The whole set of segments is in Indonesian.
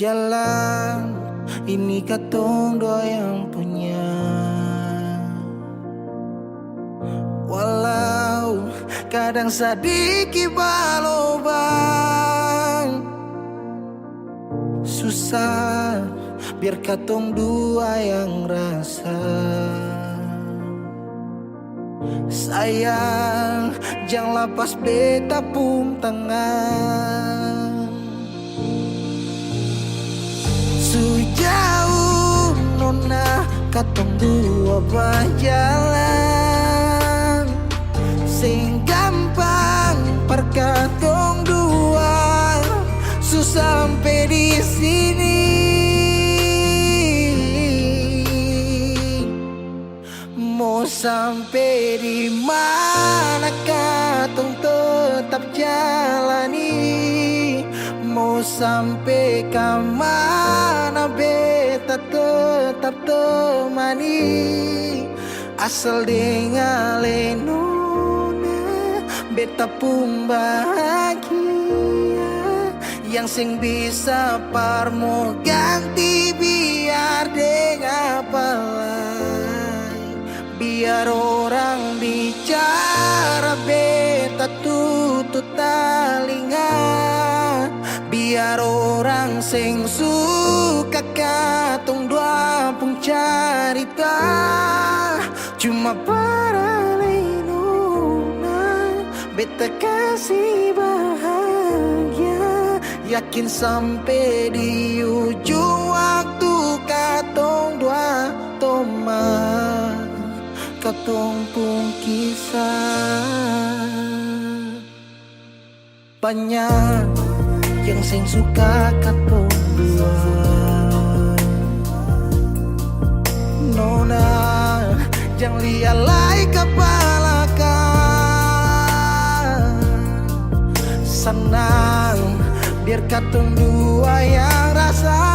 jalan ini katong dua yang punya. Walau kadang sedikit balobang, susah biar katong dua yang rasa. Sayang, jangan lepas beta pun tangan. Sejauh nona katong dua berjalan, sing gampang perkatong dua, susah sampai di sini. Mau sampai di mana katong tetap jalani, mau sampai ke mana beta tetap temani. Asal dengan lenona beta pun bahagia, yang sing bisa parmo ganti biar dengan apa. Biar orang bicara beta tutup telinga, biar orang sing suka katong dua pun cerita. Cuma para lenona beta kasih bahagia, yakin sampai di ujung waktu katong dua toma katong pun kisah. Banyak yang sing suka katong dua, nona jangan lialai kepala kan. Senang biar katong dua yang rasa.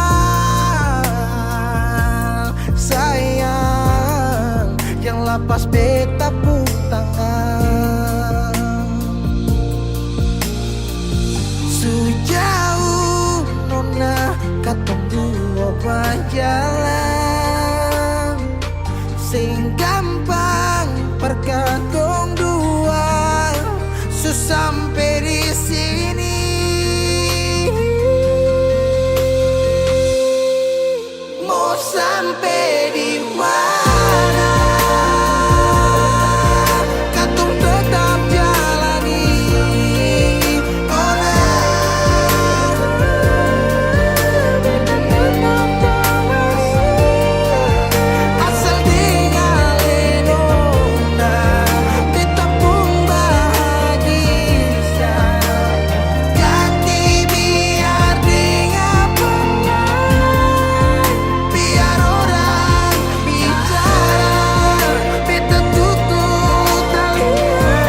Sayang, yang lepas beta pun tangan. Sejauh nona katong dua berjalan, sing gampang perkatong dua, susah sampai di sini. Mau sampai di mana katong tetap jalani. Oh nah, asal dengan lenona beta pun bahagia, ganti biar dengan biar orang bicara beta tutup telinga.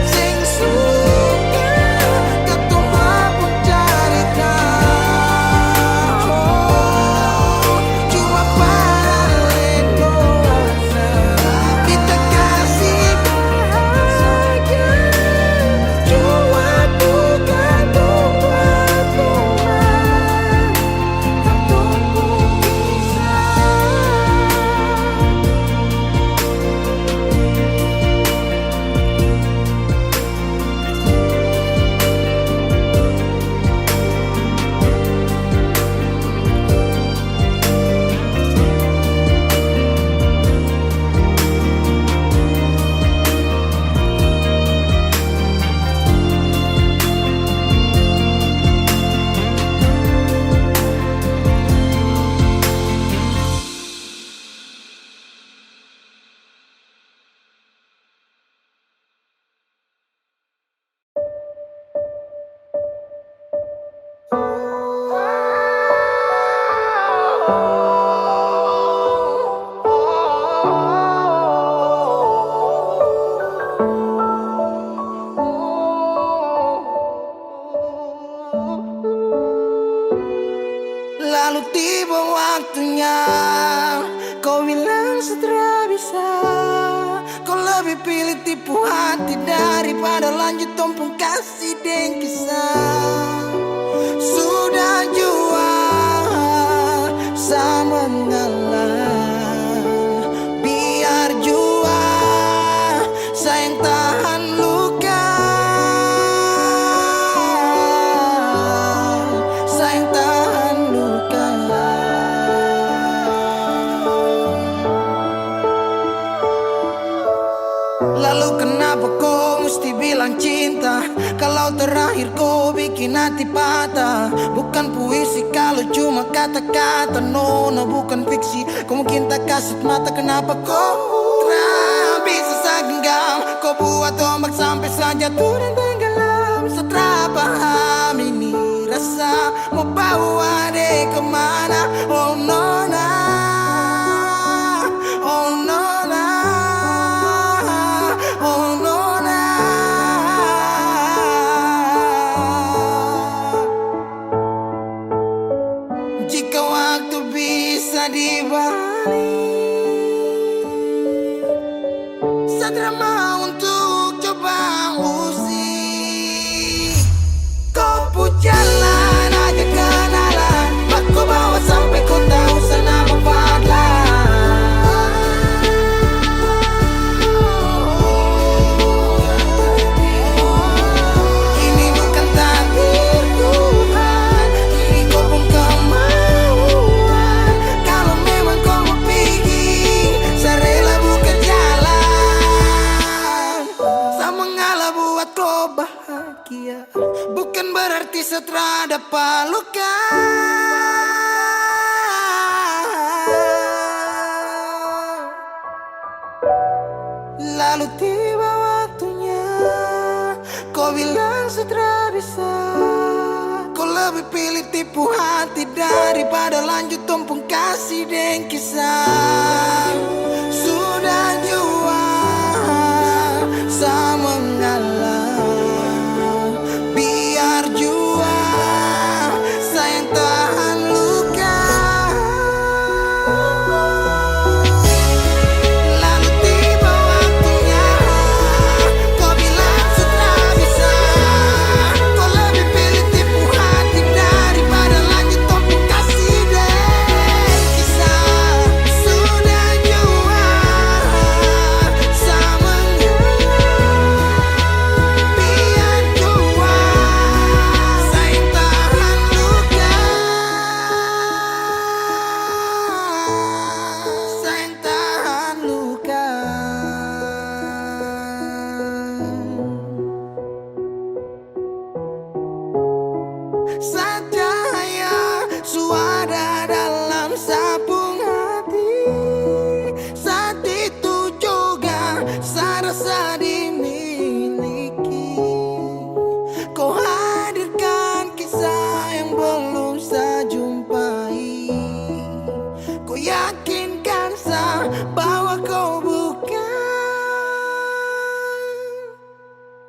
Sing suka katong pun cerita. Cuma para lenona beta kasih bahagia, cuma bukan buat teman katong pun kisah. Lalu tiba waktunya kau bilang setelah bisa, kau lebih pilih tipu hati daripada lanjut tompong kasih dan kisah. bilang cinta, kalau terakhir kau bikin hati patah. Bukan puisi kalau cuma kata-kata, no, bukan fiksi. Kau mungkin tak kasih mata, kenapa kau bisa segenggam? Kau buat ombak sampai jatuh dan tenggelam. Setelah paham ini rasa, mau bawa deh kemana? Oh nona, oh nona, oh nona. Jika waktu bisa dibalik, saya mau untuk coba usik. Kau pun jalan aja kenalan, aku bawa sampai kau tahu senama Fadlan. Ini bukan takdir Tuhan, ini kau pun kemauan. Kalau memang kau mau pergi, saya rela buka jalan. Saya mengalah buat kau bahagia, bukan berarti setelah dapat luka. Lalu tiba waktunya, kau bilang setelah bisa. Kau lebih pilih tipu hati daripada lanjut tumpung kasih dan kisah. Sudah jua saya mengalah, biar jua saya yang tahan luka. Lalu tiba waktunya, kau bilang sudah bisa. Kau lebih pilih tipu hati daripada lanjut tumpuk kasih dan kisah. Sudah jua saya mengalah, biar jua saya yang tahan luka. Saya yang tahan luka. Cahaya suara dalam sabung hati, saat itu juga saya rasa dimiliki. Kau hadirkan kisah yang belum saya jumpai. Kau yakinkan saya bahwa kau bukan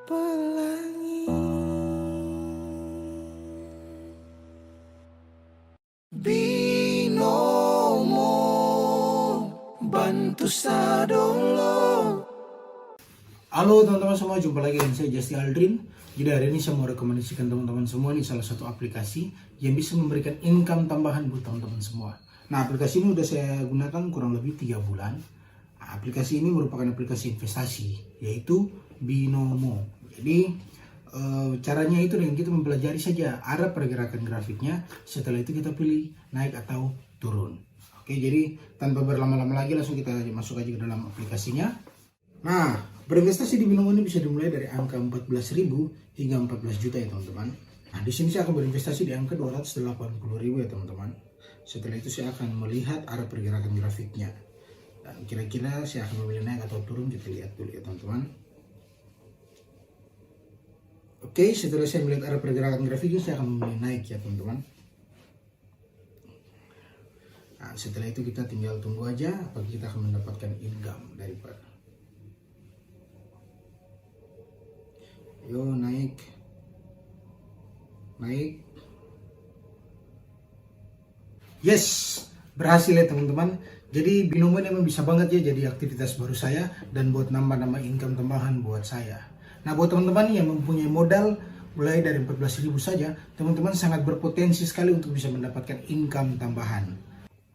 pelangi. Binomo, bantu saya dulu. Halo teman-teman semua, jumpa lagi dengan saya Justy Aldrin. Jadi hari ini saya mau rekomendasikan teman-teman semua ini salah satu aplikasi yang bisa memberikan income tambahan buat teman-teman semua. Nah, aplikasi ini udah saya gunakan kurang lebih 3 bulan. Nah, aplikasi ini merupakan aplikasi investasi, yaitu Binomo. Jadi caranya itu dengan kita mempelajari saja arah pergerakan grafiknya. Setelah itu kita pilih naik atau turun. Oke, jadi tanpa berlama-lama lagi langsung kita masuk aja ke dalam aplikasinya. Nah, berinvestasi di Binomo ini bisa dimulai dari angka 14.000 hingga 14 juta ya teman-teman. Nah, di sini saya akan berinvestasi di angka 280.000 ya teman-teman. Setelah itu saya akan melihat arah pergerakan grafiknya. Dan kira-kira saya akan memilih naik atau turun, kita lihat dulu ya teman-teman. Oke, setelah saya melihat arah pergerakan grafiknya, saya akan memilih naik ya teman-teman. Nah, setelah itu kita tinggal tunggu aja apakah kita akan mendapatkan income daripada. Yo, naik. Yes, berhasil ya teman-teman. Jadi Binomo ini memang bisa banget ya jadi aktivitas baru saya dan buat nambah-nambah income tambahan buat saya. Nah, buat teman-teman yang mempunyai modal mulai dari 14.000 saja, teman-teman sangat berpotensi sekali untuk bisa mendapatkan income tambahan.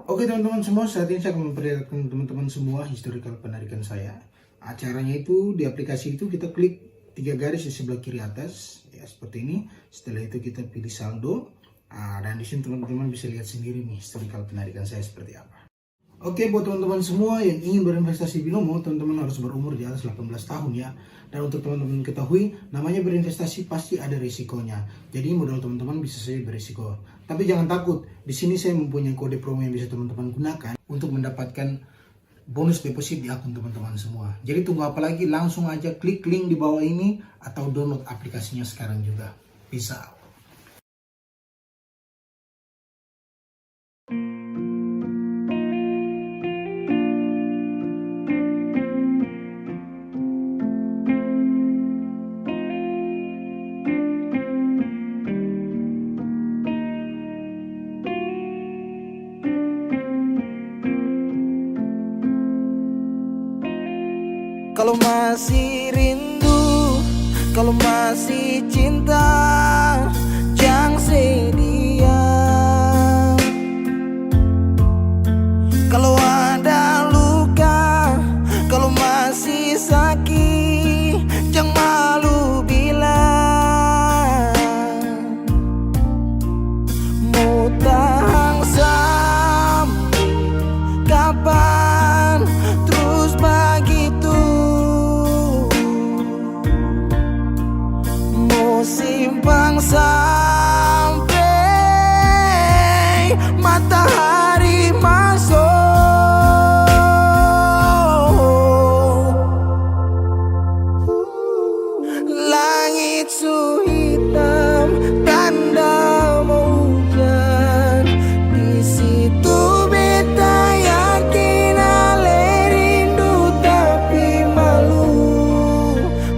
Oke teman-teman semua, saat ini saya akan memperlihatkan teman-teman semua historical penarikan saya. Acaranya itu di aplikasi itu kita klik 3 garis di sebelah kiri atas, ya seperti ini. Setelah itu kita pilih saldo. Dan di sini teman-teman bisa lihat sendiri nih historical penarikan saya seperti apa. Oke, buat teman-teman semua yang ingin berinvestasi binomo, teman-teman harus berumur di atas 18 tahun ya. Dan untuk teman-teman ketahui, namanya berinvestasi pasti ada risikonya. Jadi modal teman-teman bisa saja berisiko. Tapi jangan takut, di sini saya mempunyai kode promo yang bisa teman-teman gunakan untuk mendapatkan bonus deposit di akun teman-teman semua. Jadi tunggu apa lagi, langsung aja klik link di bawah ini atau download aplikasinya sekarang juga. Bisa. Kalau masih rindu, kalau masih cinta, jangan sedia. Kalau ada luka, kalau masih sakit, jangan malu bilang. Mau tahan sampai kapan terus begitu? Simpang sampai matahari masuk. Langit su hitam, tanda mau hujan. Di situ beta yakin ale rindu tapi malu.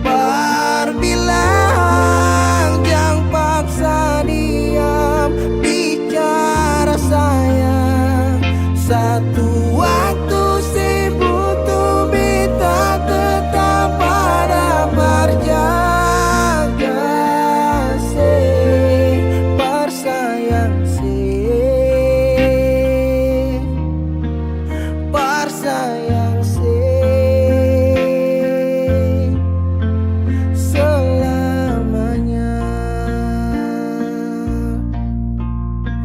Berbilang jangan paksa diam, bicara sayang. Satu waktu si butuh beta tetap pada berjaga. Si bersayang si bersayang si selamanya.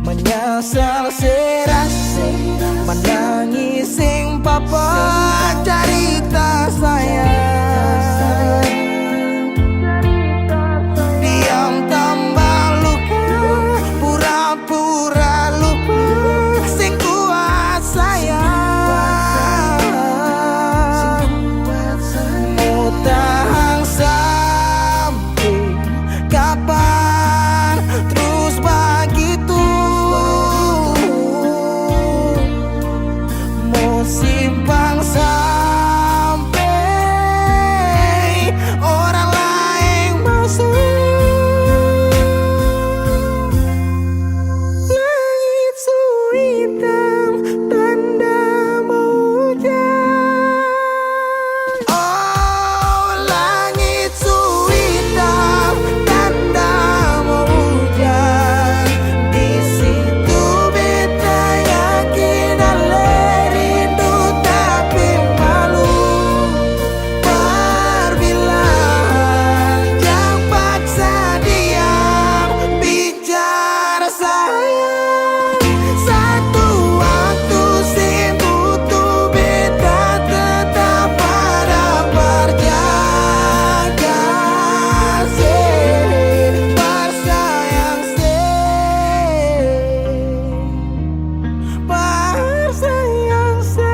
Menyesal serasi, menangis sing papa cerita sayang. Diam tambah luka, pura-pura lupa, sing kuat sayang. Mau tahan sampai kapan terus begitu? Mau simpang sampai orang lain masuk. Langit su hitam, tanda mau hujan. Oh, langit su hitam, tanda mau hujan. Di situ beta yakin ale rindu tapi malu. Berbilang jangan paksa diam, bicara sayang. Satu waktu si butuh beta tetap pada berjaga. Si bersayang si bersayang si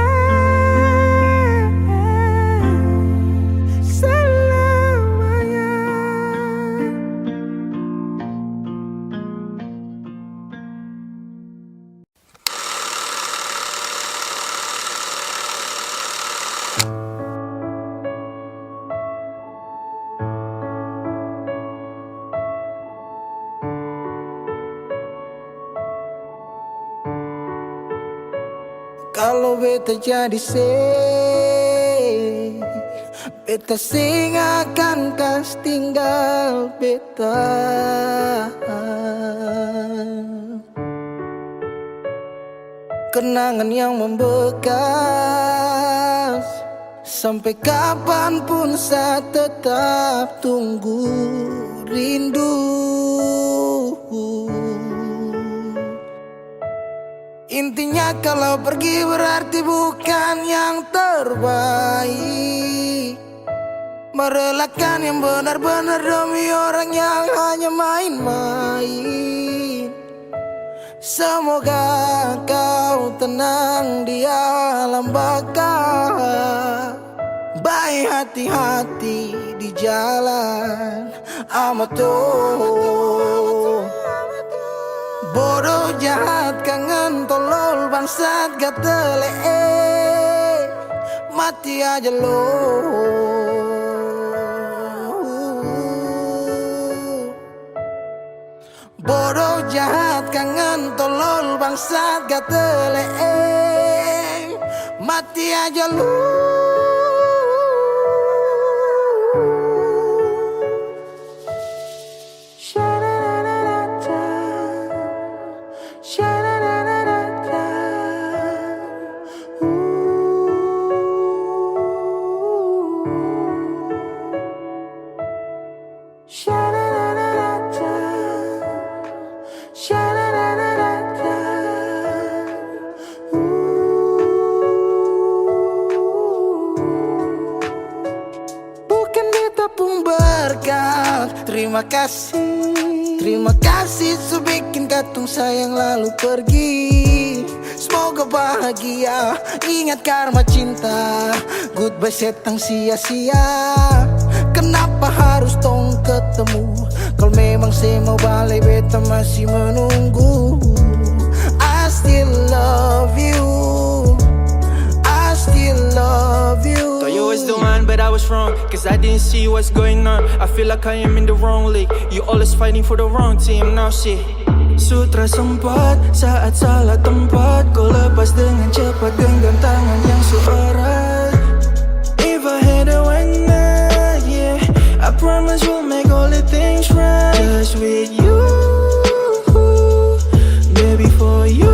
selamanya. Kalau beta jadi beta sing akan kas tinggal beta. Kenangan yang membekas, sampai kapanpun saya tetap tunggu rindu. Intinya kalau pergi berarti bukan yang terbaik. Merelakan yang benar-benar demi orang yang hanya main-main. Semoga kau tenang di alam baka. Baik hati-hati di jalan Amato. Bodoh jahat kangen tolol bangsat gatele. Mati aja lo. Bodoh jahat kangen tolol bangsat gatele. Mati aja lu. Terima kasih sudah bikin katong sayang lalu pergi. Semoga bahagia, ingat karma cinta. Goodbye setang sia-sia. Kenapa harus tong ketemu? Kalau memang saya mau balik beta masih menunggu. I still love you, I still love you. Thought you was the one, but I was wrong, cause I didn't see what's going on. I feel like I am in the wrong league. You always fighting for the wrong team. Now shit, sutra sempat saat salah tempat. Kau lepas dengan cepat genggam tangan yang seerat. If I had a winner, yeah, I promise we'll make all the things right. Just with you, baby, for you.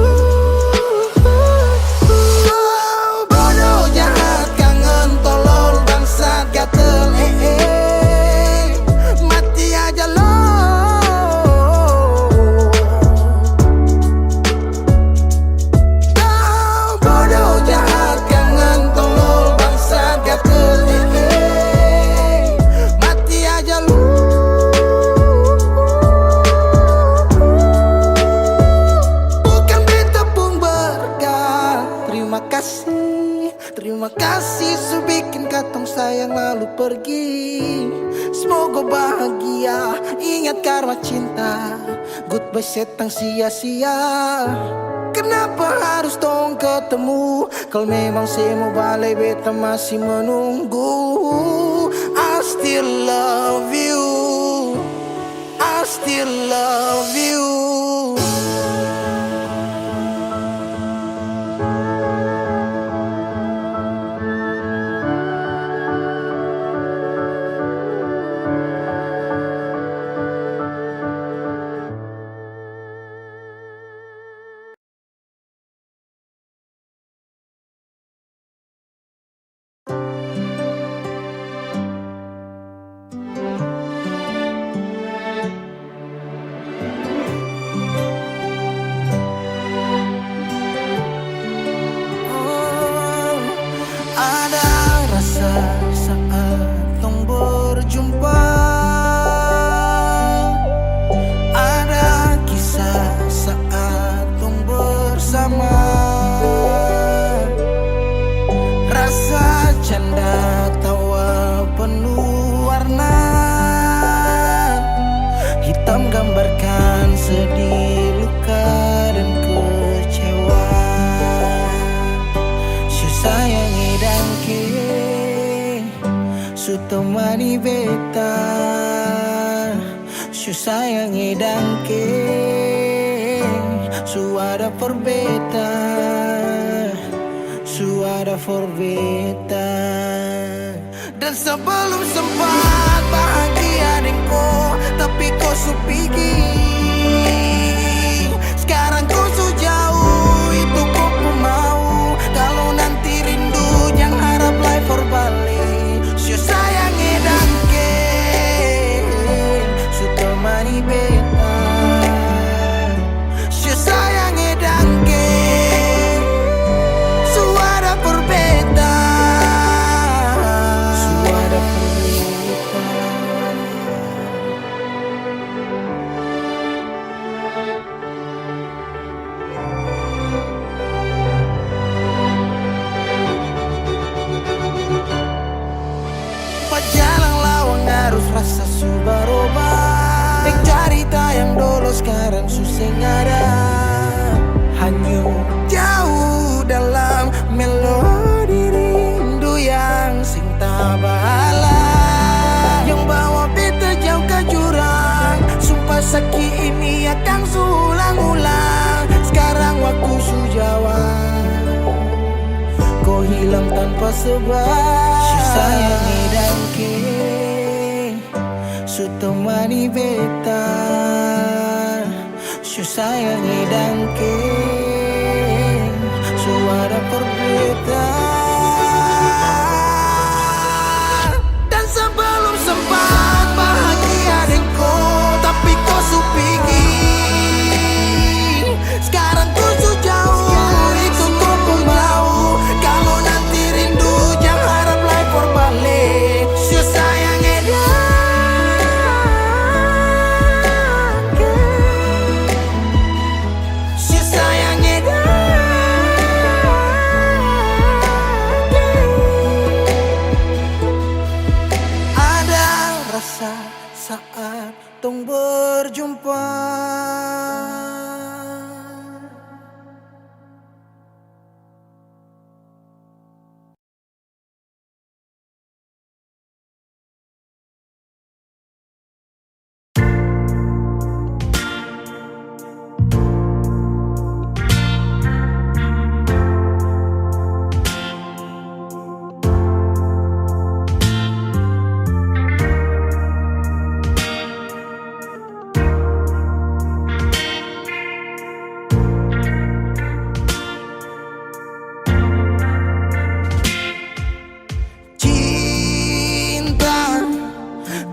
Terima kasih sudah bikin katong sayang lalu pergi. Semoga bahagia, ingat karma cinta. Goodbye setang sia-sia. Kenapa harus tong ketemu? Kalau memang saya mau balik beta masih menunggu. I still love you, I still love you. Saat tong berjumpa, ada kisah saat tong bersama. Rasa canda tawa penuh warna, hitam gambarkan sedih, luka dan kecewa. Sayangi dan su temani beta, su sayangi dangke, su ada for beta, su ada for beta. Dan sebelum sempat bahagia denko, tapi kau su pergi. Sekarang kau su jauh, itu kau pun mau. Kalau nanti rindu jangan harap life for balik. Sayangi dangke, su temani beta, su sayangi dangke. sekarang susah ada. Hanyut jauh dalam melodi rindu yang sing tak bahala, yang bawa beta jauh ke jurang. Sumpah sakit ini akan ulang-ulang. Sekarang waktu sujawab, kau hilang tanpa sebab. Si sayangi dan ke su temani beta, su sayangi dan ke su ada perbedaan. Dan sebelum sempat bahagia denganku, tapi kau su pikir sekarang kau su jauh, itu kau pembau. Kalau nanti rindu jangan harap lagi berbalik. Si sayangi dan ke, si sayangi dan ke. Ada rasa saat tong berjumpa. Cinta,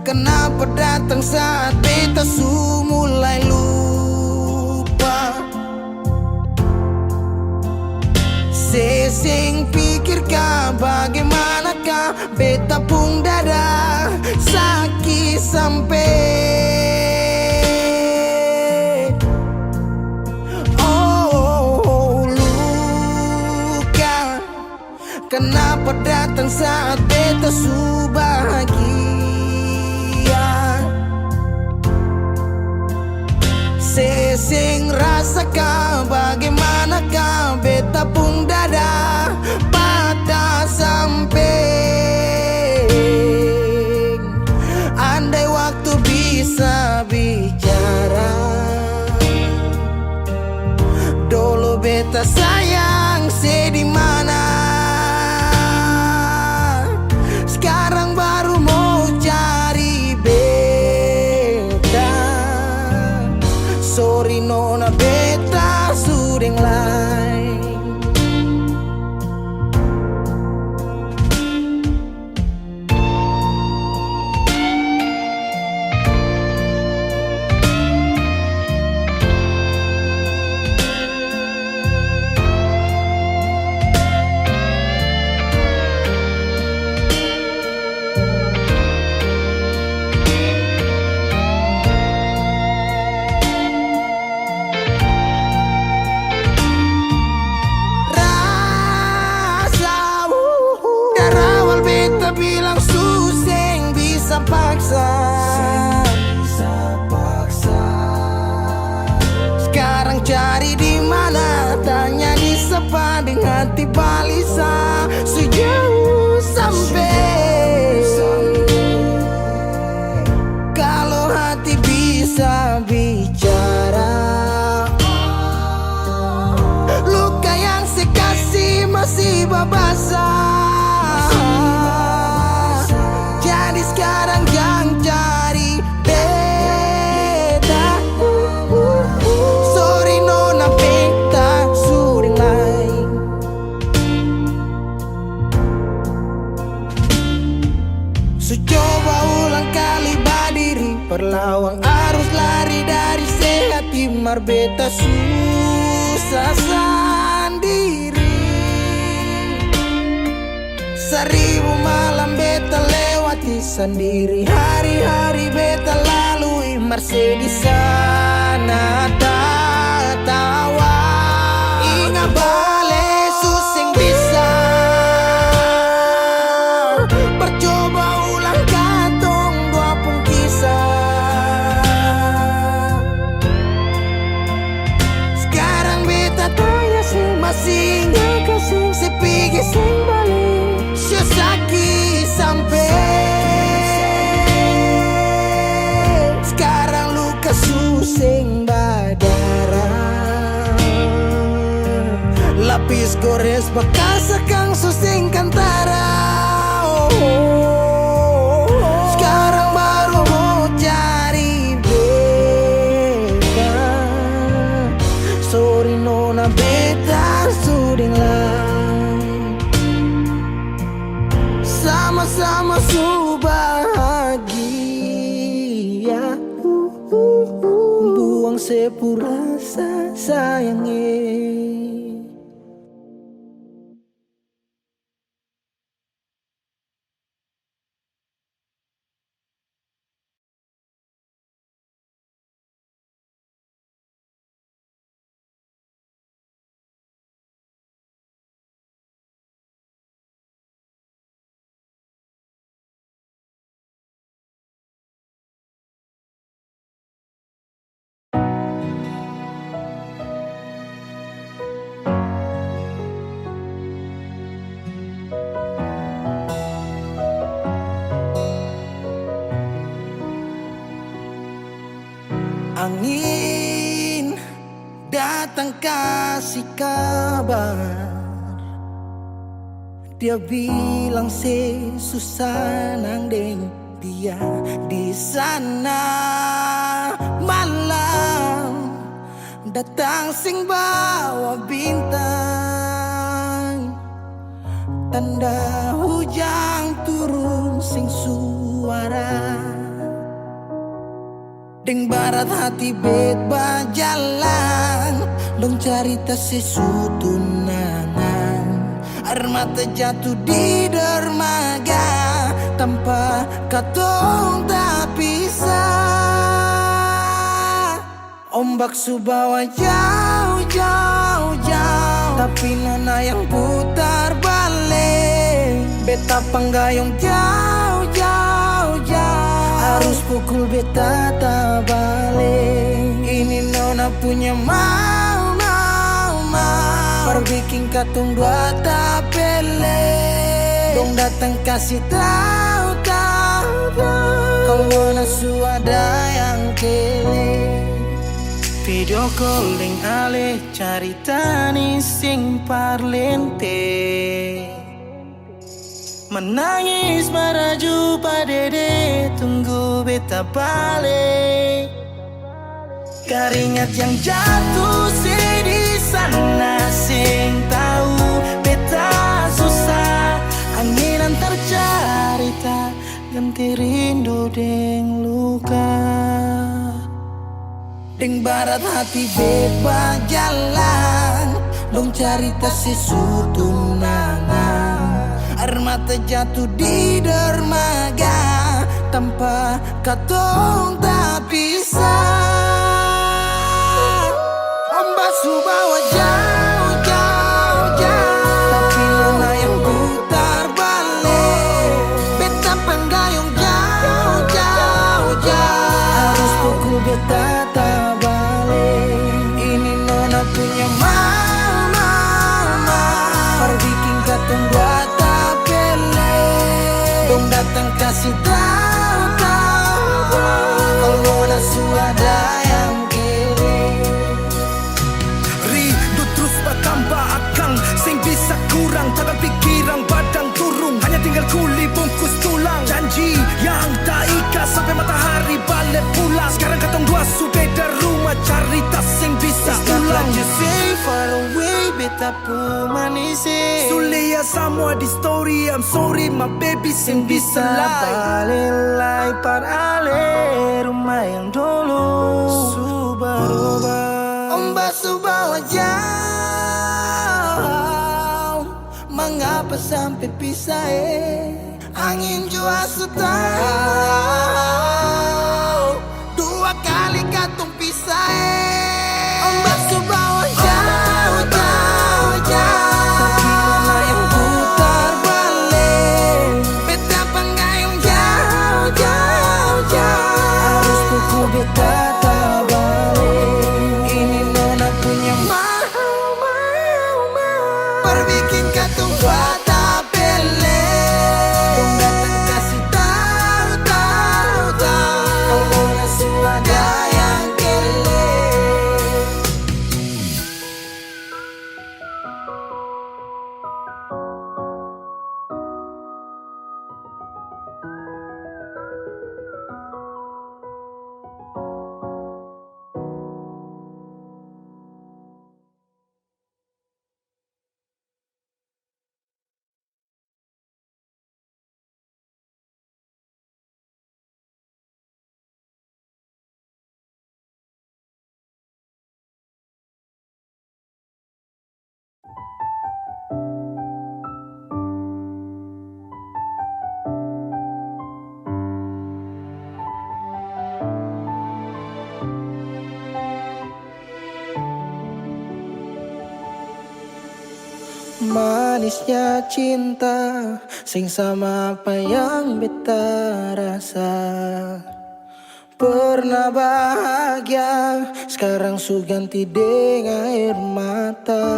kenapa datang saat beta su mulai lupa? Sesing pikirkah bagaimanakah beta pun dada sakit sampai. Oh, luka, kenapa datang saat beta su bahagia? Sesing rasakan bagaimanakah beta pun dada patah sampai. Andai waktu bisa bicara, dulu beta sayang di mana. Sekarang baru mau cari beta. Sorry nona beta sudeng lain. Bilang suseng bisa paksa. Sekarang cari di mana, tanya di sepading hati balisa. Sejauh sampai, kalau hati bisa bicara, luka yang sekasih masih babasa. Jadi sekarang jangan cari beta. Sorry nona beta sudeng lain. So coba ulang kali berdiri, perlawan arus lari dari sehat. Timar beta susah sendiri. Seribu malam beta lewati sendiri, hari-hari beta lalui masih di sana tertawa. Ingat balik suseng bisa, percoba ulang katong dua pun kisah. kasing sepigi sing balik sesaki sampai sekarang luka susing badara lapis gores bekas akang susing kantara. Sekarang baru mau cari beta. Sorry nona beta suding lah. Sama-sama su bahagia. Buang sepurasa sayangnya. Angin datang kasih kabar. Dia bilang susah nang deng dia di sana. Malam datang sing bawa bintang. Tanda hujan turun sing suara. Deng barat hati bet bajalan dong cerita sesutunangan. Air mata jatuh di dermaga tanpa katong tak pisah. Ombak subawa jauh jauh jauh tapi nona yang putar balik. Beta panggayong jauh jauh jauh harus pukul beta tak balik. Ini nona punya mau bikin katong dua tak pele. Dong datang kasih tahu kalau nona su ada yang kele. Video calling ale cari tani sing parlente. Menangis meraju padede tunggu beta balik. Keringat yang jatuh di sana sing tahu beta susah. Angin antar cerita ganti rindu deng luka. Deng barat hati beba jalan dong cerita sesutunangan. Air mata jatuh di dermaga tanpa katong tak pisah. Ombak subawa jauh jauh jauh tapi nona yang putar balik. Beta panggayong jauh jauh jauh harus pukul beta tak balik. Ini nona punya mau bikin katong buat datang kasih tahu kalau nona su ada yang kere. Rindu terus bertambah akang sing bisa kurang. Tangan pikiran badang turung hanya tinggal kuli bungkus tulang. Janji yang tak ikat sampai matahari balik pulang. Sekarang katong dua su beda rumah cari tas sing bisa ulang. You say far away beta pu manise. Sulia semua di story. I'm sorry my baby sing bisa Balilai par ale rumah yang dulu Subaroba. Ombak subawa jauh mengapa sampai pisah angin jua su tahu dua kali katong pisah ombak subawa jauh jauh jauh tapi nona yang putar balik. Beta panggayong jauh jauh jauh harus pukul beta tak balik. Ini nona punya mau Manisnya cinta sing sama apa yang beta rasa. Pernah bahagia, sekarang su ganti dengan air mata.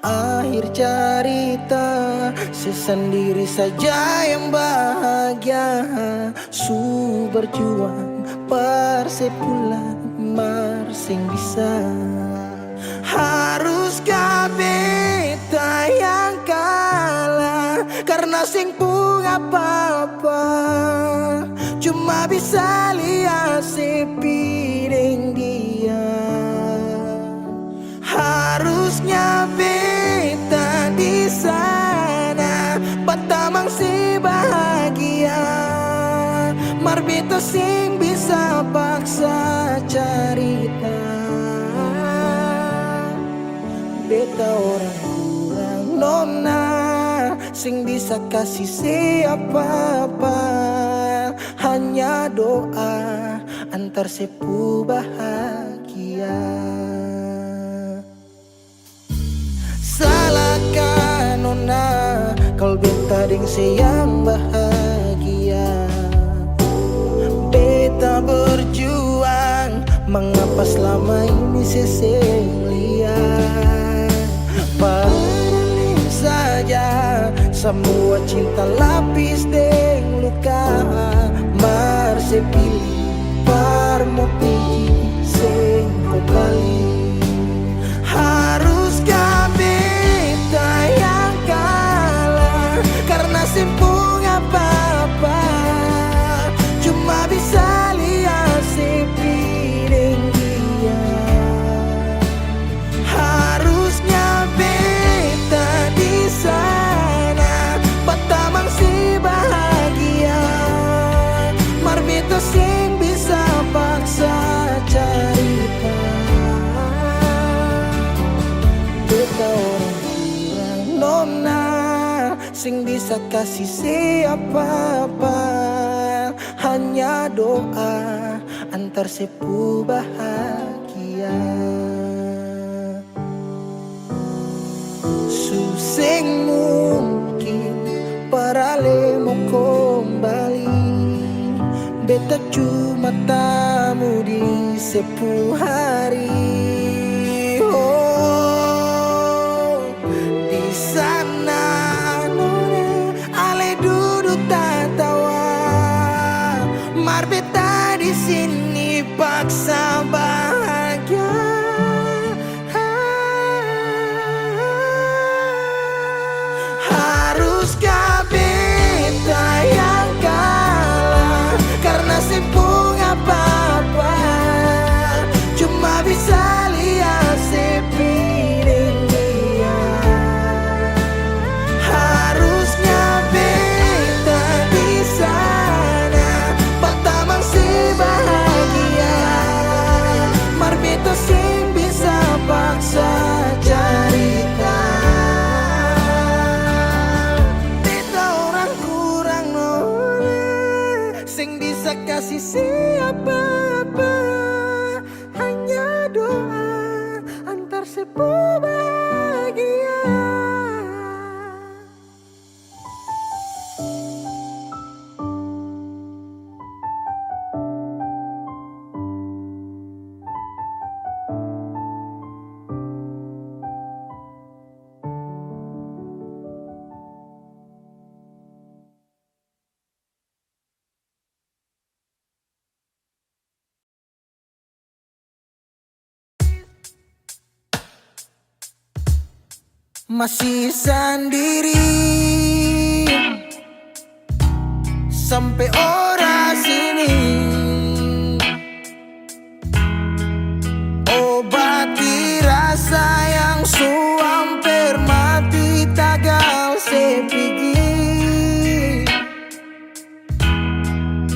Akhir cerita, sesendiri saja yang bahagia. Su berjuang, persepulan, marsing bisa. Haruskah beta yang kalah karena sing pun apa-apa, cuma bisa lihat sepi dengan dia. Harusnya beta di sana batamang si bahagia, mar beta sing bisa paksa cerita. Beta orang kurang nona, sing bisa kasih siapa-apa. Hanya doa antar sepu bahagia. Salahkan nona kalau beta deng sayang bahagia. Beta berjuang, mengapa selama ini seseng lihat. Padahal saja semua cinta lapis deng luka. Mar sepilih parmo pigi sing kembali. Haruskah beta yang kalah karena simpung apa-apa, cuma bisa lihat sepi dengan dia. Harusnya beta di sana batamang si bahagia, mar beta sing bisa paksa cerita. Beta orang kurang nona, sing bisa kasih siapa-apa. Hanya doa antar sepu bahagia. Suseng mungkin parale mau kembali. Beta cuma tamu di sepu hari. Oh, di sana nona ale duduk tatawa, mar beta di sini paksa bahagia. Haruskah beta yang kalah karena simpung apa-apa, cuma bisa lihat sepi dengan dia. Harusnya beta di sana batamang si bahagia, mar beta sing bisa paksa cerita. Beta orang kurang nona, sing bisa kasih siapa-apa. Hanya doa antar sepu bahagia. Masih sendiri sampai ora sini, obati rasa yang hampir mati tagal sepigi.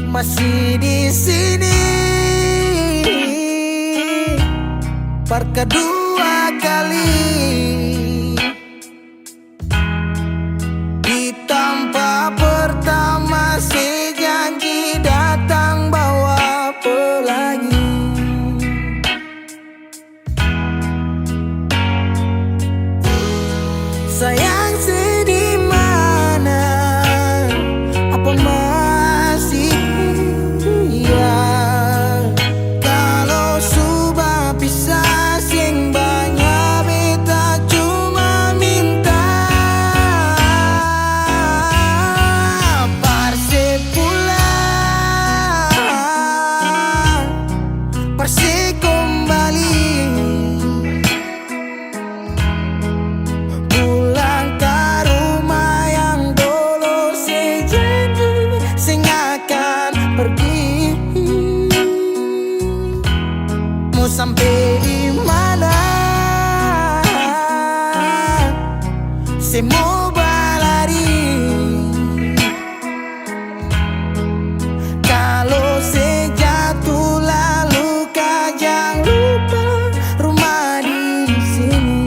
Masih di sini par kedua kali. sampai di mana? Se mau berlari, kalau sejatuh lalu kau jangan lupa rumah di sini.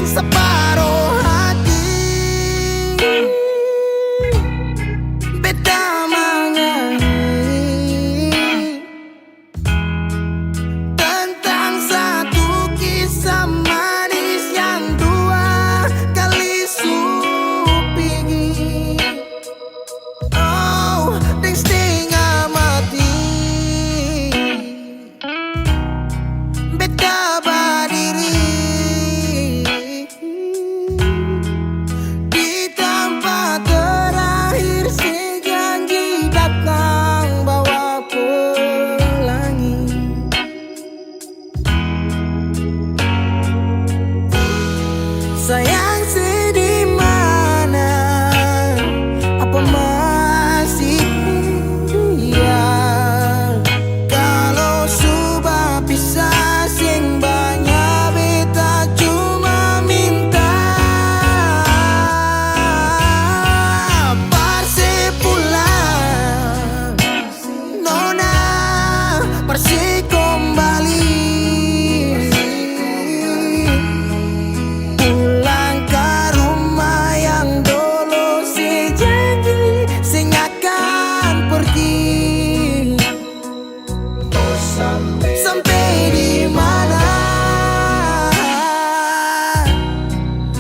Separuh hati beda menyanyi tentang satu kisah manis yang dua kali supigi. Oh, deng setengah mati beda berdiri sayang sedih mana, apa masih dia? Kalau sudah pisah sing banyak beta cuma minta parse pulang, nona parse kembali. Sampai di mana?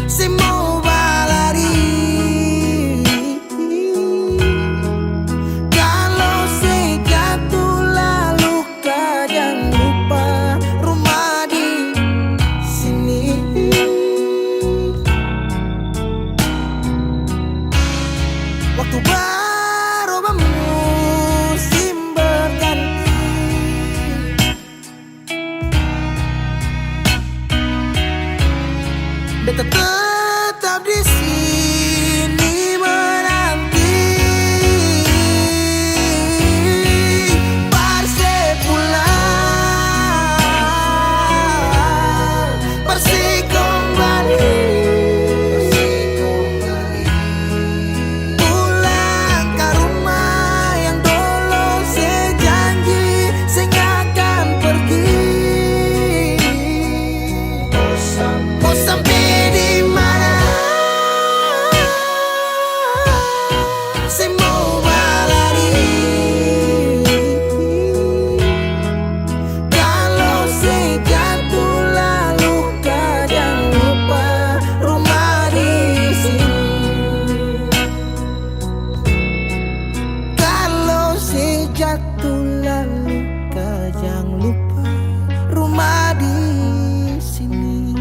Se mau berlari, kalau sejatuh lalu kau jangan lupa rumah di sini. Waktu berubah musim berganti, beta tetap di sini menanti parse pulang, parse kembali, pulang ke rumah yang dulu sejanji sing akan pergi. Oh, sampai di mana? Se mau berlari, kalau sejatuh lalu kau jangan lupa rumah di sini. Kalau sejatuh lalu kau jangan lupa rumah di sini.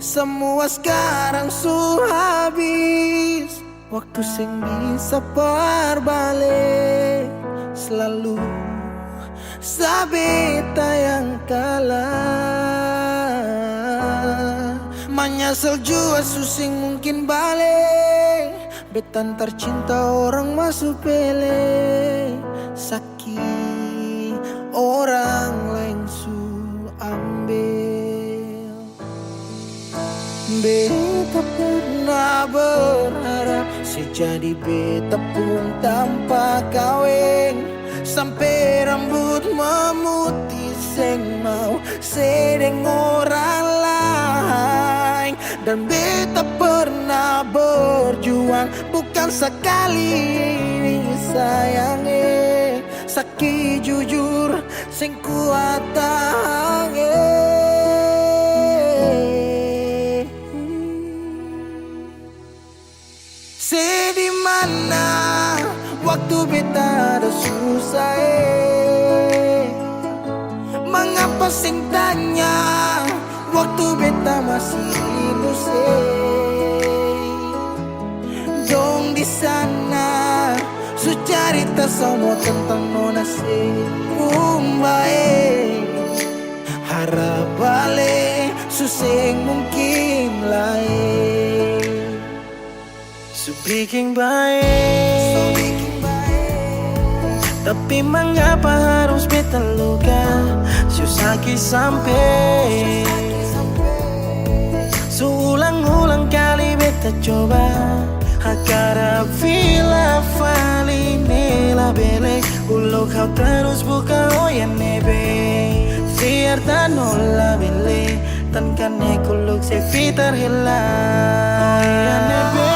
Semua sekarang sudah habis, waktu sing bisa berbalik. Selalu sabeta yang kalah, menyesal jua susing mungkin balik. Betan tercinta orang masuk pele, sakit orang lain su ambil. Beta pernah berharap sejadi beta pun tanpa kawin, sampai rambut memutih seng mau sedeng orang lain. Dan beta pernah berjuang bukan sekali sayangi, saki jujur sing kuat tahange. Di mana waktu beta ada susah mengapa sing tanya waktu beta masih dong di sana su cerita semua tentang nona se umbae harap balik suseng mungkin lain. So bikin baik, tapi mengapa harus beta luka? Susaki sampai Seulang-ulang kali beta coba Hakara vila fali nela bele Ulo kau terus buka oyan nebe Fiar tanola bele Tan kane kuluk se fitar hela Oyan nebe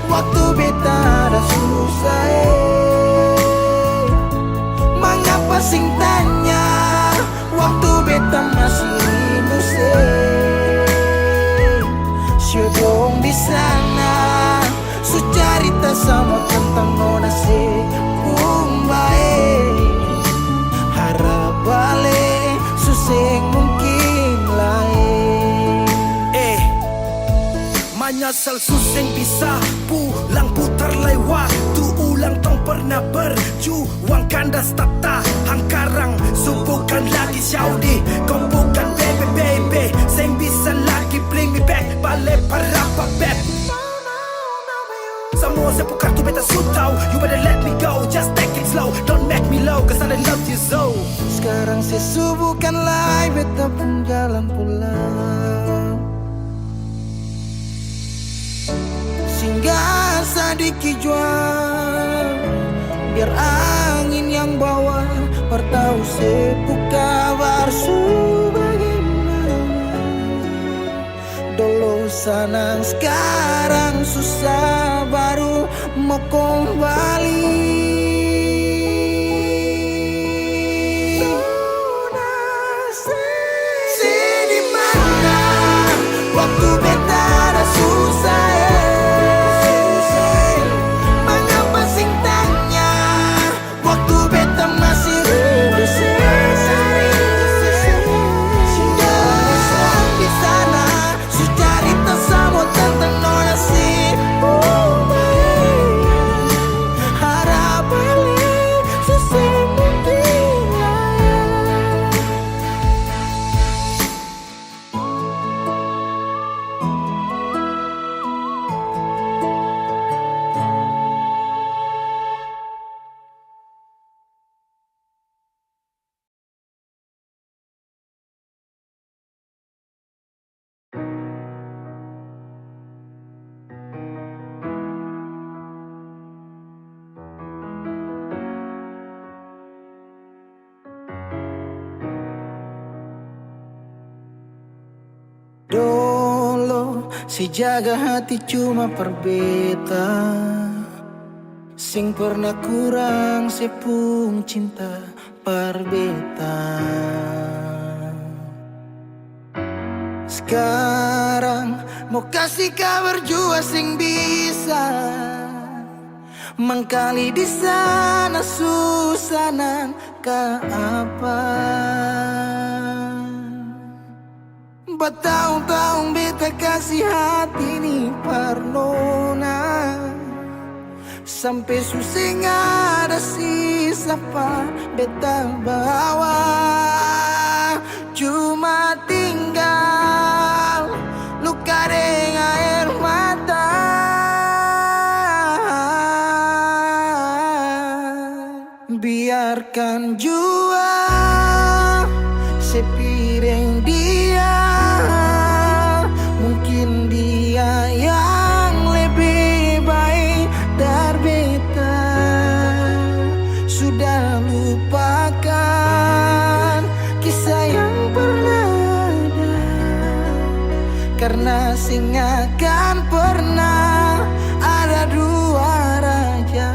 waktu beta ada susah mengapa sing tanya waktu beta masih syedong di sana su cerita sama tentang nona se umbae harap balik suseng mungkin lain. Menyesal suseng bisa pulang putar lewat tu ulang tong pernah berjuang kandas tata hangkarang bukan lagi Saudi kau bukan baby seng bisa lagi bring me back balik parapa beb semua sepukar tu beta sutau you better let me go just take it slow don't make me low cause I love you so sekarang sesubukan lai beta pun jalan pulang singgah sedikit jual biar angin yang bawa bertahu sebuka barsu bagaimana dulu senang sekarang susah baru mau kembali. Di mana waktu beta ada susah dulu si jaga hati cuma perbeta sing pernah kurang sepung cinta perbeta sekarang mau kasih kabar jua sing bisa mengkali di sana susah nang ke apa bertahun-tahun beta kasih hati ni parnona sampai suseng ada sisa pa beta bawa cuma tinggal luka dengan air mata biarkan jua sepiring dia mungkin dia yang lebih baik dari beta sudah lupakan kisah yang pernah ada karena sing akan pernah ada dua raja.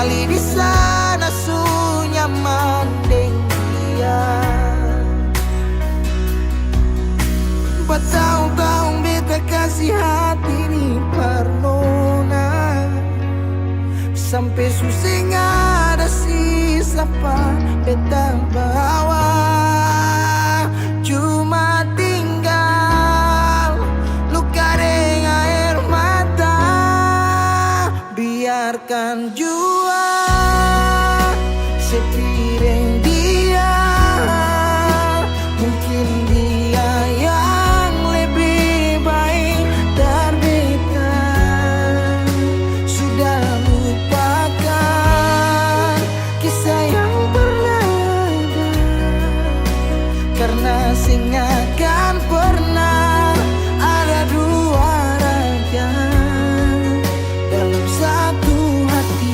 kali di sana su nyaman deng dia. Bertahun-tahun beta kasih hati ni Parnona, sampai susah ada sisa pa beta bawa. Cuma tinggal luka dengan air mata. Biarkan jua sepiring dia. Mungkin dia yang lebih baik dari beta. Sudah lupakan kisah yang pernah ada, karena singakan pernah ada dua raja dalam satu hati.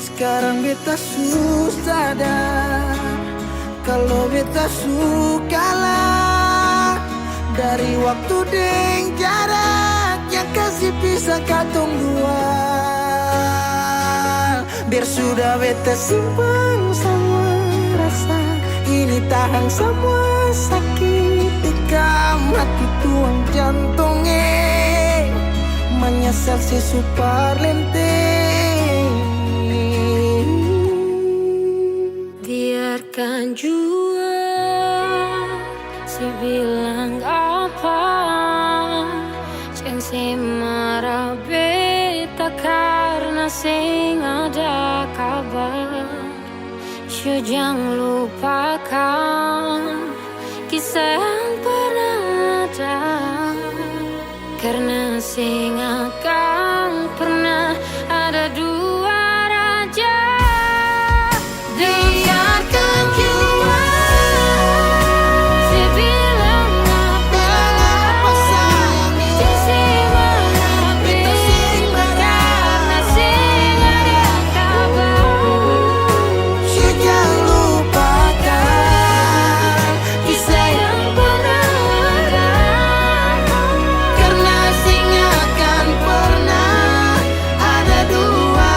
Sekarang beta susah sadar kalau beta sukalah dari waktu deng jarak yang kasih pisah katong dua. Biar sudah beta simpan semua rasa ini, tahan semua sakit tikam hati tuang jantungnya, menyesal si super lenteng. Biarkan jua sebilang apa, jangan marah beta karena sing ada kabar. Jangan lupakan kisah yang pernah ada, karena sing akan pernah ada dua raja. Biarkan jua sebilang apa sayangnya, jangan marah beta karena sing ada kabar. Jangan lupakan kisah yang pernah ada, karena sing akan pernah ada dua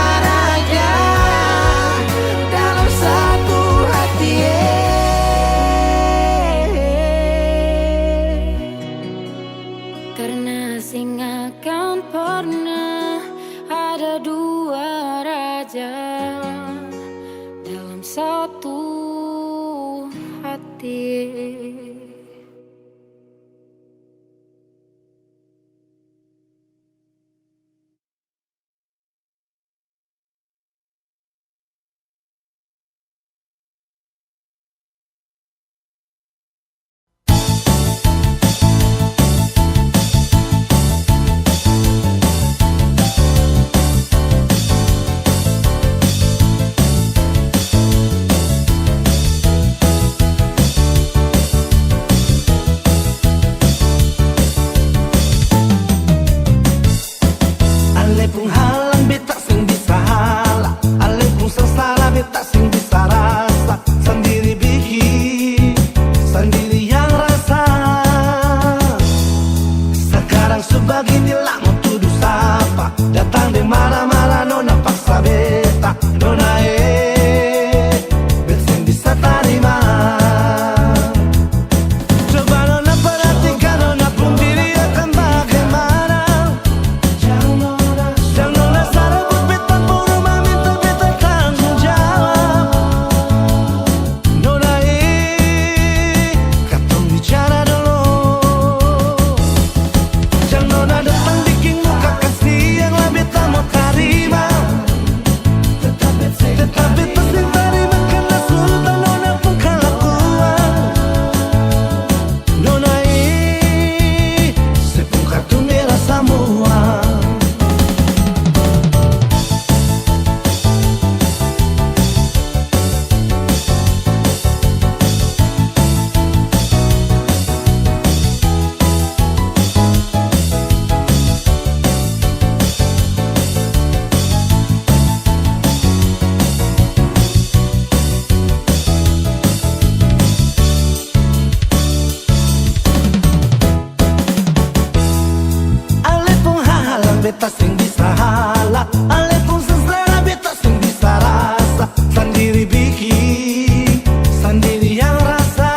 beta sing bisa halat. Ale pun selera beta sing bisa rasa. Sendiri bikin, sendiri yang rasa.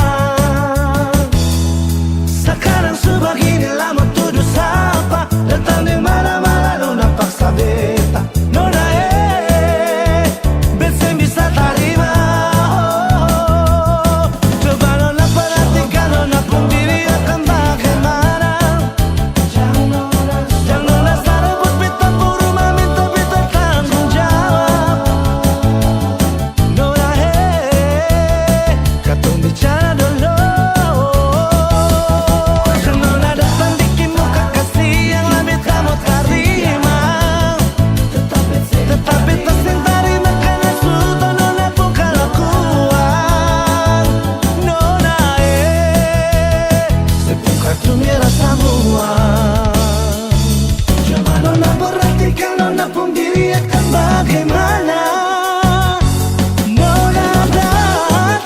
Sekarang sebegini lama tuduh sapa. Datang di mana-mana nona paksa beta. Nona beta sing bisa terima. Coba nona perhatikan nona pun diri akan bagaimana. Jangan nona sarabut beta buru meminta beta tanggung jawab. Nona katong bicara dulu. Kan nona datang bikin muka kasih yang lebih kamu terima. Tetap beta sing terima karena sudah nona pun kelakuan. Nona sepung kartu merah semua. Coba nona perhatikan nona pun diri akan bagaimana. Nona datang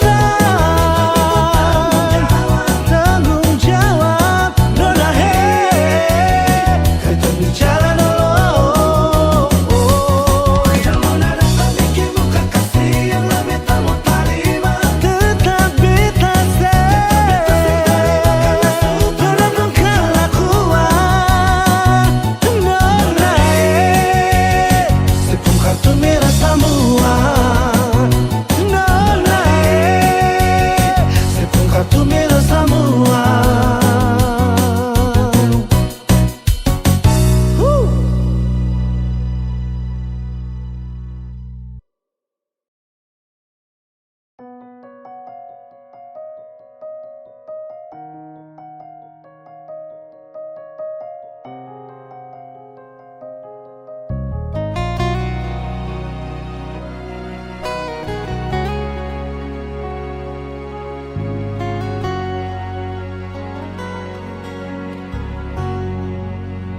tanggung jawab. Nona kita bicara dulu. Yang nona datang bikin muka kasih yang lebih kamu terima. Tetap beta nona pun kelakuan. Nona sepung kartu merah semua. Nona sepung kartu merah semua.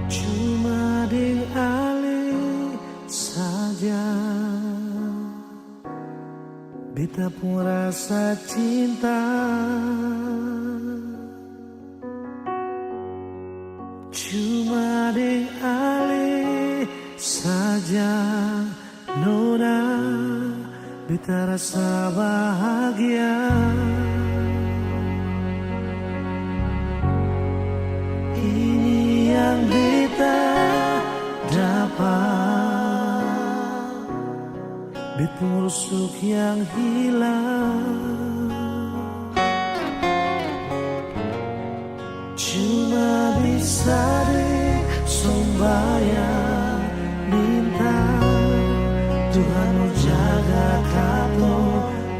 Cuma di alih saja beta pun rasa cinta. Cuma di alih saja nona beta rasa bahagia. Ini yang beta dapat, beta rusuk yang hilang. Cuma bisa sembahyang minta Tuhan jaga kamu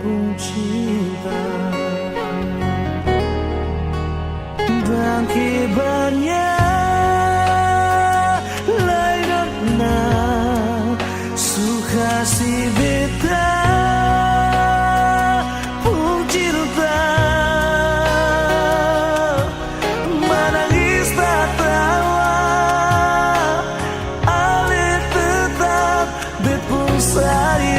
pun cinta. Dan kibarnya lainnya suka si beta pun cinta. Menangis tak tawa ale tetap bet pun sayang.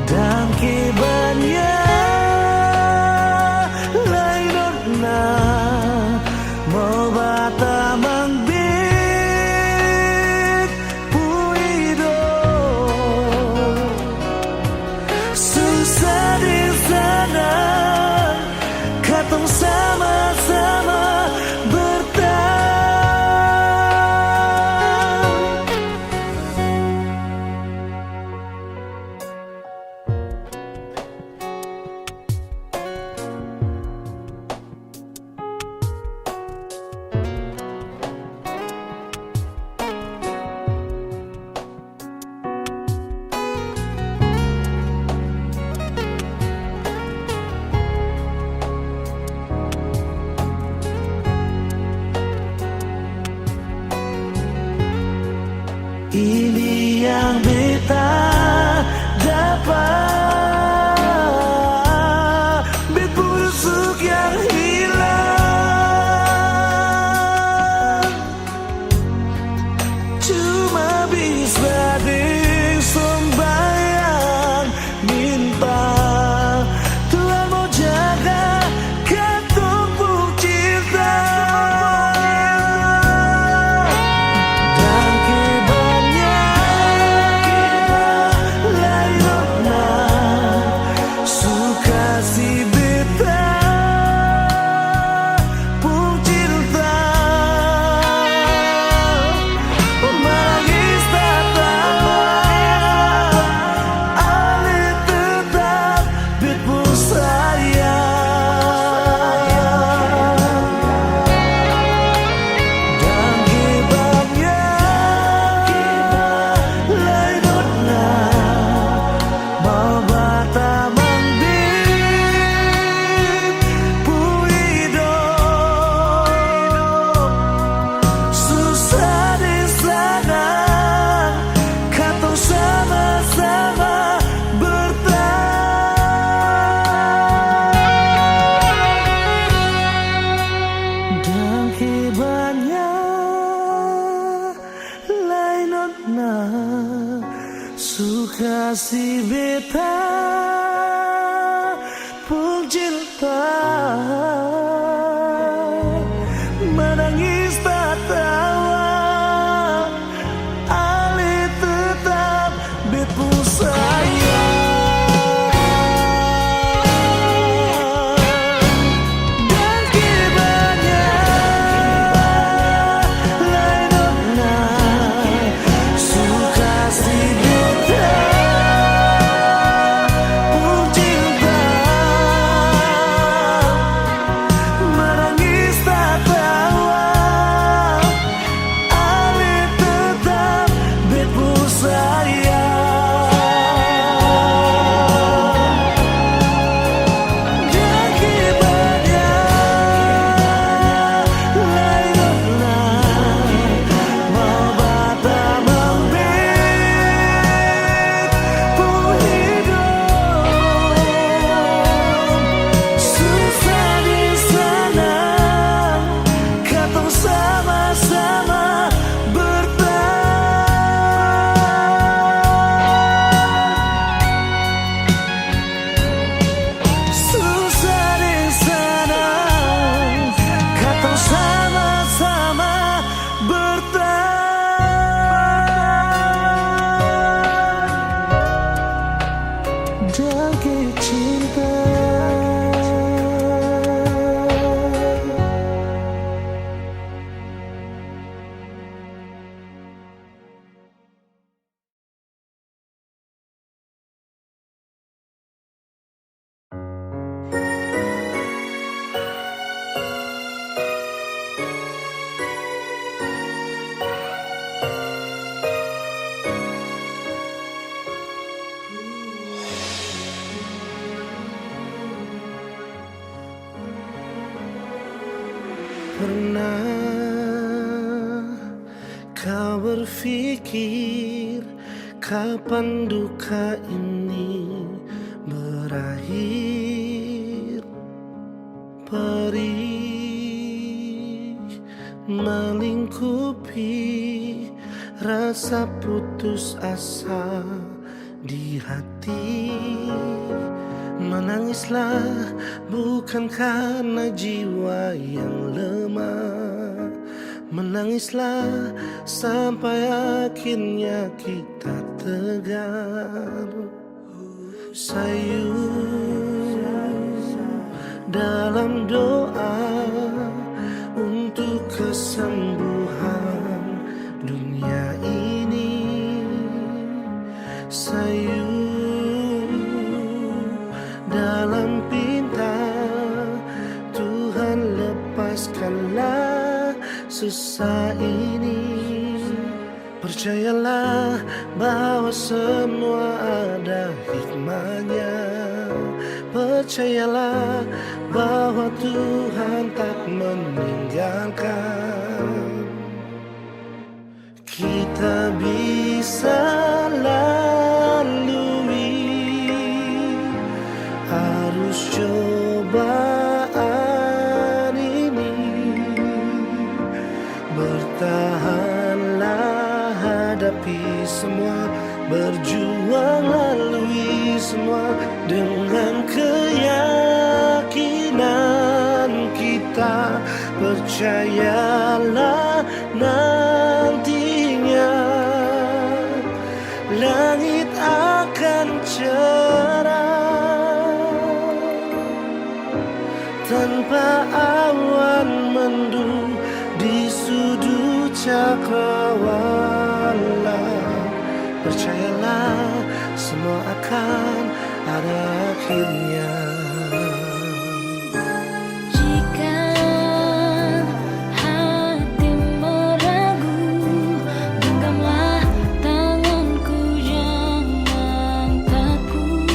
Dan kibarnya mau bata mang Pernah kau berpikir kapan duka ini berakhir? Perih melingkupi rasa putus asa di hati. Menangislah bukan karena jiwa yang lemah. Menangislah sampai akhirnya kita tegar. Sayu dalam doa untuk kesembuhan dunia ini. Sayu dalam pinta, Tuhan lepaskanlah susah ini. Percayalah bahwa semua ada hikmahnya. Percayalah bahwa Tuhan tak meninggalkan. Kita bisa lalui arus cobaan ini. Bertahanlah, hadapi semua, berjuang lalui semua dengan keyakinan kita. Percayalah nantinya langit akan cerah tanpa awan mendung di sudut cakrawala. Percayalah semua akan ada akhirnya. Jika hatimu ragu, genggamlah tanganku, jangan takut.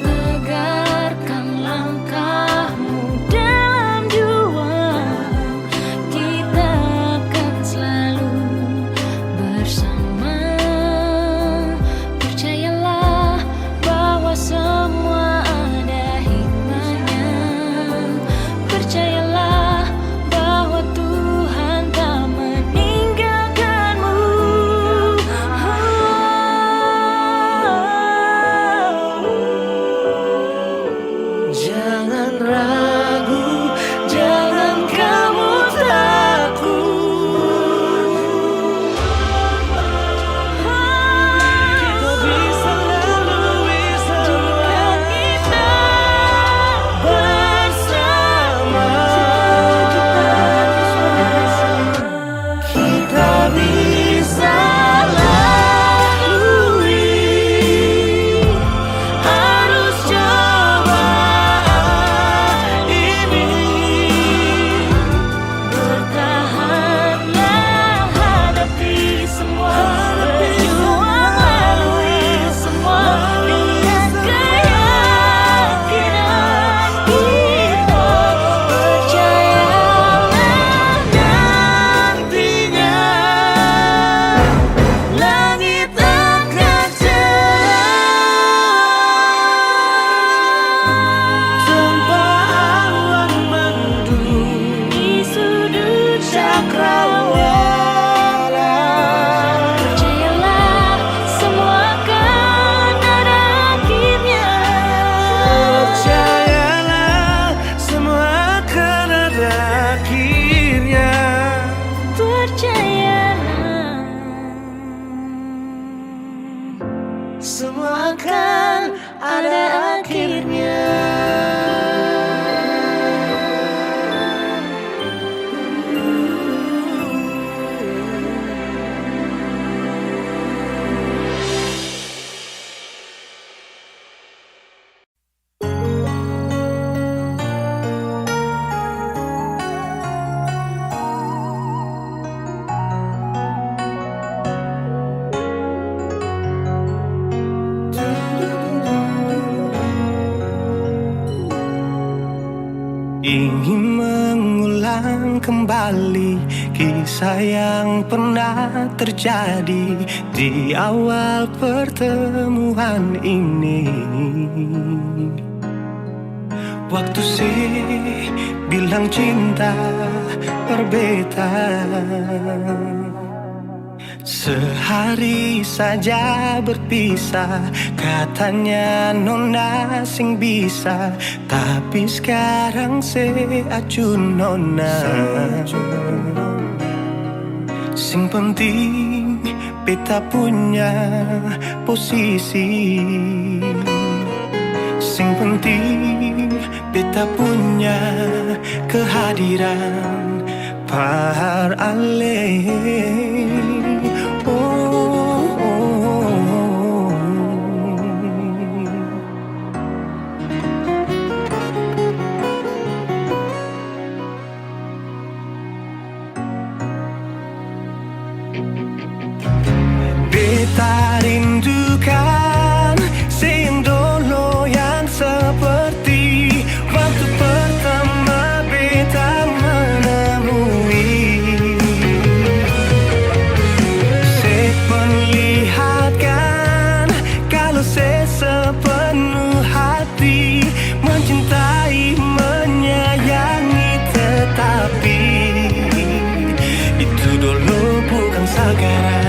Tegarkan langkahmu dalam juang, kita akan selalu bersama. Percayalah bahwa semua ada hikmahnya. Percayalah bahwa Tuhan tak meninggalkanmu. Jangan ragu, jangan kamu takut. Kita bisa lalui semua Kita bersama. Kita bisa lalui arus cobaan ini. bertahanlah, hadapi semua, berjuang lalui semua dengan keyakinan kita. Percayalah Nantinya langit akan cerah tanpa awan mendung di sudut cakrawala. Percayalah semua akan ada akhirnya. Percayalah semua akan ada akhirnya. Percayalah Semua akan ada akhirnya. Ingin terulang kembali kisah yang pernah terjadi di awal pertemuan ini. Waktu sih bilang cinta berbeda, sehari saja berpisah, katanya nona sing bisa, tapi sekarang se acun nona. Sing penting beta punya posisi, sing penting beta punya kehadiran par ale. Beta rindukan sing dulu yang seperti waktu pertama beta menemui. Saya perlihatkan kalau saya sepenuh hati mencintai, menyayangi, tetapi itu dulu bukan sekarang.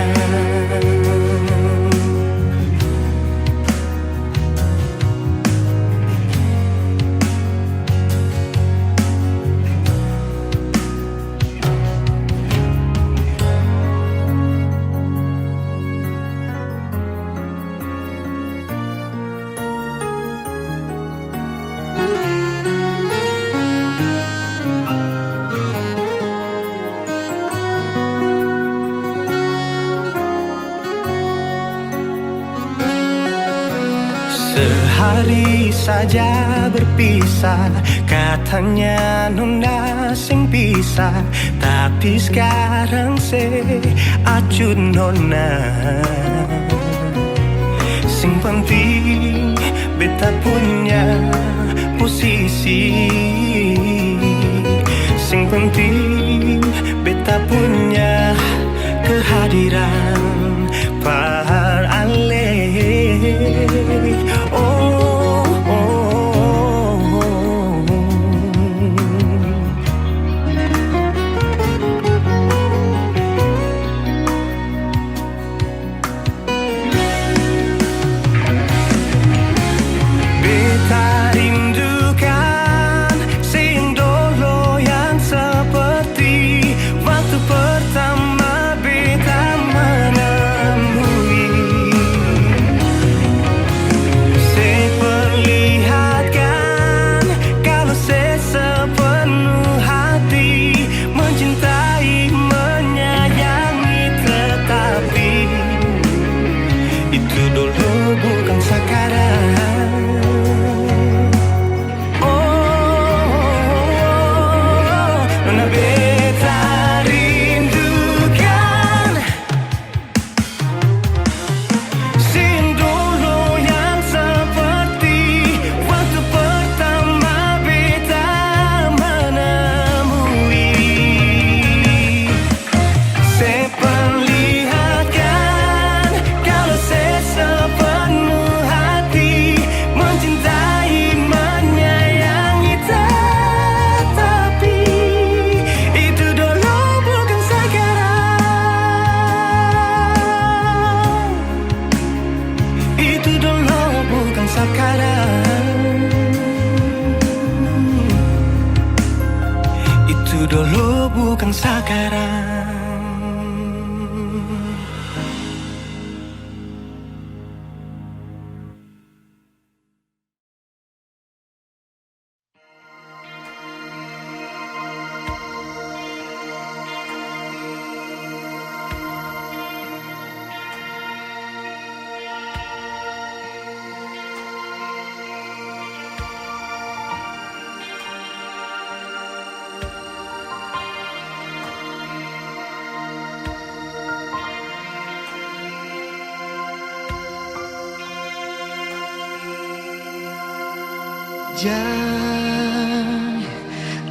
Sehari saja berpisah, katanya nona sing bisa, tapi sekarang se acun nona. Sing penting beta punya posisi, sing penting beta punya kehadiran par ale. Beta rindukan sing dulu yang seperti waktu pertama beta menemui. Saya perlihatkan kalau saya sepenuh hati mencintai, menyayangi, tetapi itu dulu bukan sekarang. Nona beta rindukan sing dulu yang seperti waktu pertama beta menemui. Saya perlihatkan kalau saya sepenuh hati mencintai, menyayangi, tetapi itu dulu bukan sekarang. Itu dulu bukan sekarang. Itu dulu bukan sekarang.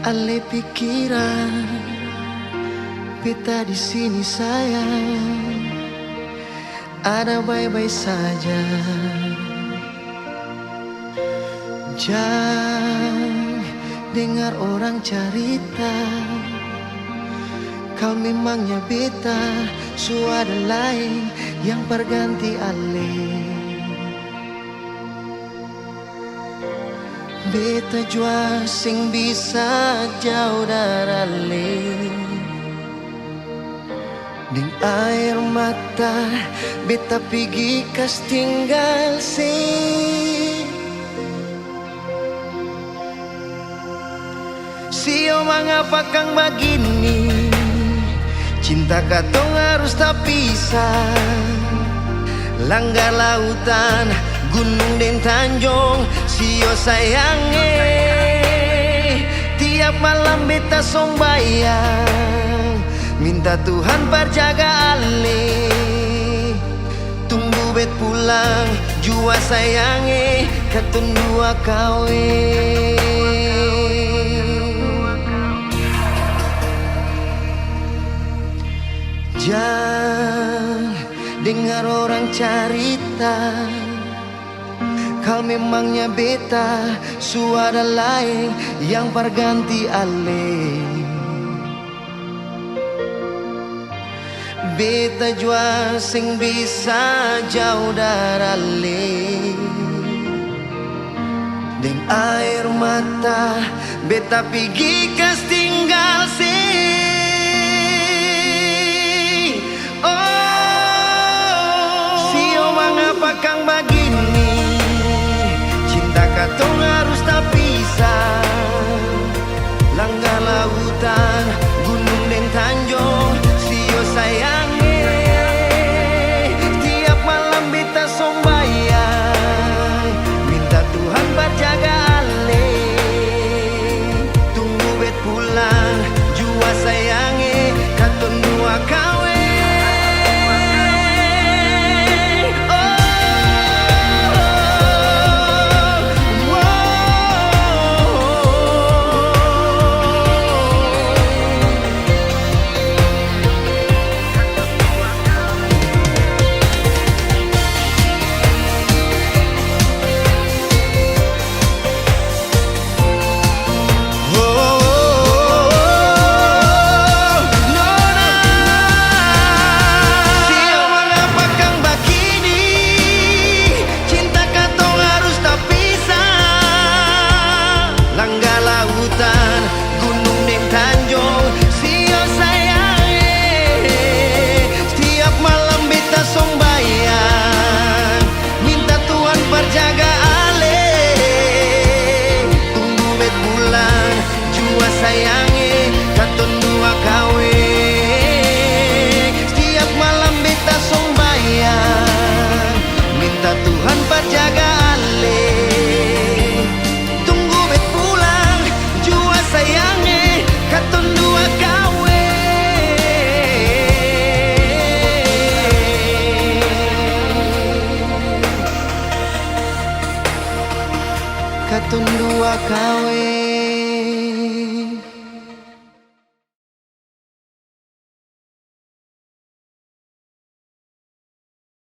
Ale pikiran beta di sini sayang, ada baik-baik saja. Jangan dengar orang cerita, kau memangnya beta, suara lain yang berganti ale. Beta jua sing bisa jauh dari ale. Ding air mata beta pergi kas tinggal Sio mengapa kang begini, cinta katong harus tak pisah. Langgar lautan, gunung dan tanjung, sio sayange. Tiap malam beta sombayang, minta Tuhan berjaga ale. Tunggu bet pulang, jua sayange, katun dua kawin. Jangan dengar orang cerita, kau memangnya beta, suara lain yang berganti ale. Beta jua sing bisa jauh dari ale. Deng air mata beta pergi kas tinggal Mengapa kang begini, cinta katong harus tak pisah. Langgar lautan, gunung dan tanjung, sio sayange. Tiap malam beta sombayang, minta Tuhan berjaga ale. Tunggu bet pulang, jua sayange, katong dua kawin. Katun dua kawin.